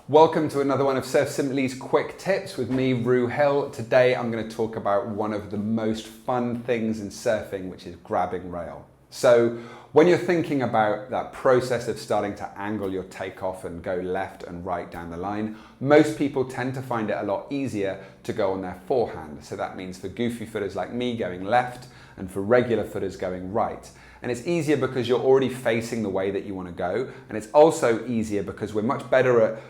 Welcome to another one of Surf Simply's quick tips with me, Rue Hill. Today I'm going to talk about one of the most fun things in surfing, which is grabbing rail. So when you're thinking about that process of starting to angle your takeoff and go left and right down the line, most people tend to find it a lot easier to go on their forehand. So that means for goofy footers like me going left and for regular footers going right. And it's easier because you're already facing the way that you want to go. And it's also easier because we're much better at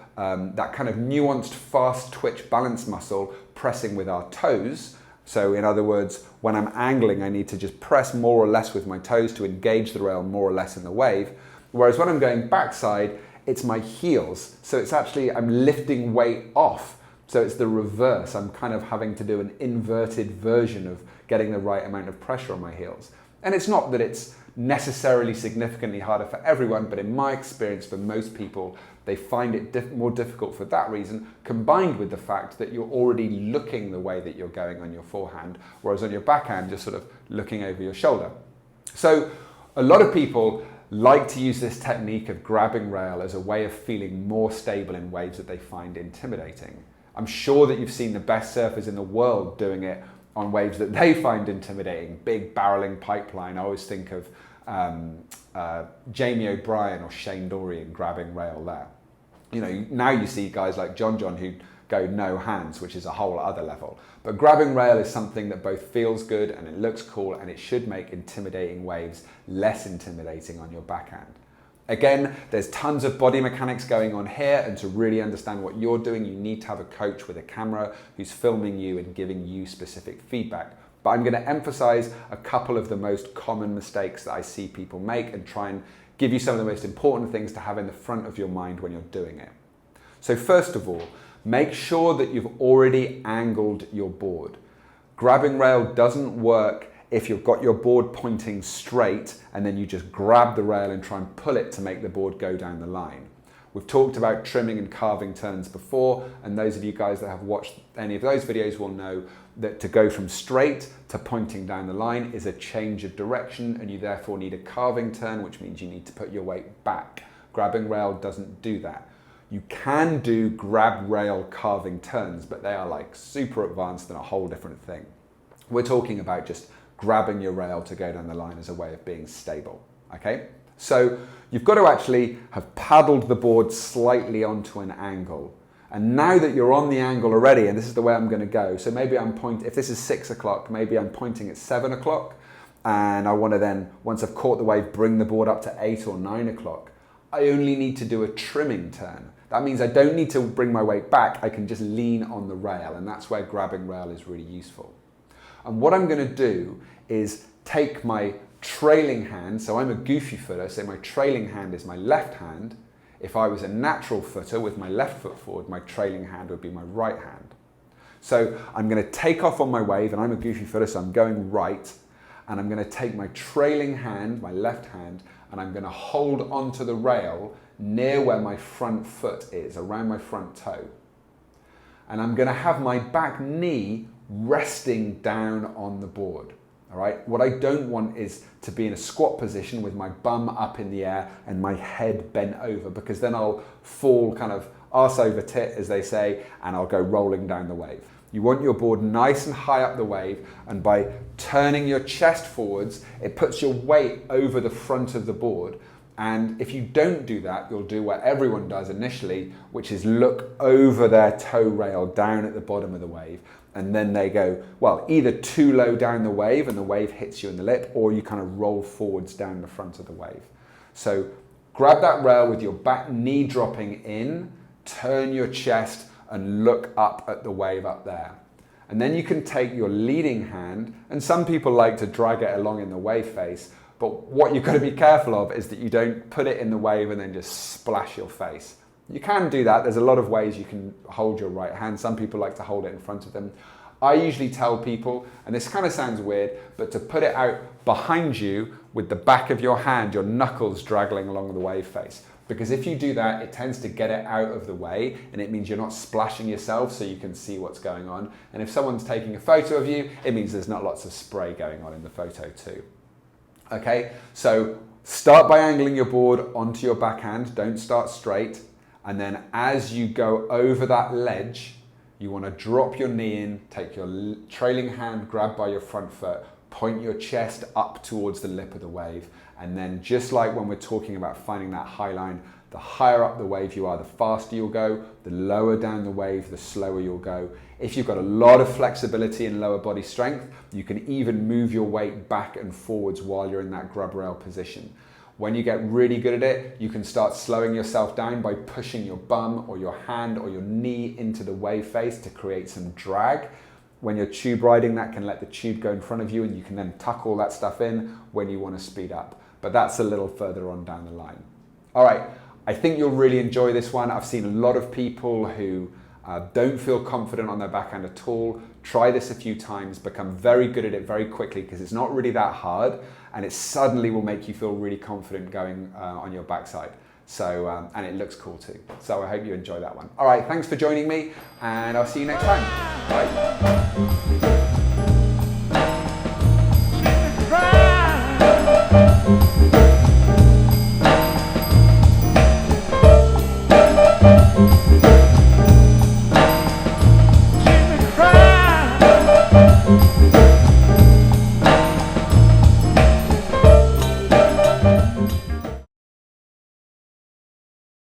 that kind of nuanced, fast twitch balance muscle pressing with our toes. So in other words, when I'm angling, I need to just press more or less with my toes to engage the rail more or less in the wave. Whereas when I'm going backside, it's my heels. So it's actually, I'm lifting weight off. So it's the reverse. I'm kind of having to do an inverted version of getting the right amount of pressure on my heels. And it's not that it's necessarily significantly harder for everyone, but in my experience, for most people, they find it more difficult for that reason, combined with the fact that you're already looking the way that you're going on your forehand, whereas on your backhand, you're sort of looking over your shoulder. So a lot of people like to use this technique of grabbing rail as a way of feeling more stable in waves that they find intimidating. I'm sure that you've seen the best surfers in the world doing it on waves that they find intimidating, big barreling pipeline. I always think of Jamie O'Brien or Shane Dorian grabbing rail there. You know, now you see guys like John who go no hands, which is a whole other level. But grabbing rail is something that both feels good and it looks cool, and it should make intimidating waves less intimidating on your backhand. Again, there's tons of body mechanics going on here, and to really understand what you're doing, you need to have a coach with a camera who's filming you and giving you specific feedback. But I'm going to emphasize a couple of the most common mistakes that I see people make and try and give you some of the most important things to have in the front of your mind when you're doing it. So first of all, make sure that you've already angled your board. Grabbing rail doesn't work if you've got your board pointing straight and then you just grab the rail and try and pull it to make the board go down the line. We've talked about trimming and carving turns before, and those of you guys that have watched any of those videos will know that to go from straight to pointing down the line is a change of direction, and you therefore need a carving turn, which means you need to put your weight back. Grabbing rail doesn't do that. You can do grab rail carving turns, but they are like super advanced and a whole different thing. We're talking about just grabbing your rail to go down the line as a way of being stable, okay? So you've got to actually have paddled the board slightly onto an angle. And now that you're on the angle already, and this is the way I'm going to go, so maybe if this is 6 o'clock, maybe I'm pointing at 7 o'clock, and I want to then, once I've caught the wave, bring the board up to 8 or 9 o'clock. I only need to do a trimming turn. That means I don't need to bring my weight back, I can just lean on the rail, and that's where grabbing rail is really useful. And what I'm going to do is take my trailing hand, so I'm a goofy footer, so my trailing hand is my left hand. If I was a natural footer with my left foot forward, my trailing hand would be my right hand. So I'm going to take off on my wave, and I'm a goofy footer, so I'm going right, and I'm going to take my trailing hand, my left hand, and I'm going to hold onto the rail near where my front foot is, around my front toe. And I'm going to have my back knee resting down on the board. All right. What I don't want is to be in a squat position with my bum up in the air and my head bent over, because then I'll fall kind of arse over tit, as they say, and I'll go rolling down the wave. You want your board nice and high up the wave, and by turning your chest forwards, it puts your weight over the front of the board. And if you don't do that, you'll do what everyone does initially, which is look over their toe rail down at the bottom of the wave. And then they go, well, either too low down the wave and the wave hits you in the lip, or you kind of roll forwards down the front of the wave. So grab that rail with your back knee dropping in, turn your chest and look up at the wave up there. And then you can take your leading hand, and some people like to drag it along in the wave face, but what you've got to be careful of is that you don't put it in the wave and then just splash your face. You can do that. There's a lot of ways you can hold your right hand. Some people like to hold it in front of them. I usually tell people, and this kind of sounds weird, but to put it out behind you with the back of your hand, your knuckles dragging along the wave face. Because if you do that, it tends to get it out of the way, and it means you're not splashing yourself so you can see what's going on. And if someone's taking a photo of you, it means there's not lots of spray going on in the photo too. Okay, so start by angling your board onto your backhand. Don't start straight. And then as you go over that ledge, you want to drop your knee in, take your trailing hand, grab by your front foot, point your chest up towards the lip of the wave. And then just like when we're talking about finding that high line, the higher up the wave you are, the faster you'll go, the lower down the wave, the slower you'll go. If you've got a lot of flexibility and lower body strength, you can even move your weight back and forwards while you're in that grub rail position. When you get really good at it, you can start slowing yourself down by pushing your bum or your hand or your knee into the wave face to create some drag. When you're tube riding, that can let the tube go in front of you, and you can then tuck all that stuff in when you want to speed up. But that's a little further on down the line. All right, I think you'll really enjoy this one. I've seen a lot of people who don't feel confident on their backhand at all. Try this a few times, become very good at it very quickly, because it's not really that hard, and it suddenly will make you feel really confident going on your backside. So, and it looks cool too. So I hope you enjoy that one. All right, thanks for joining me, and I'll see you next time. Bye. Cry.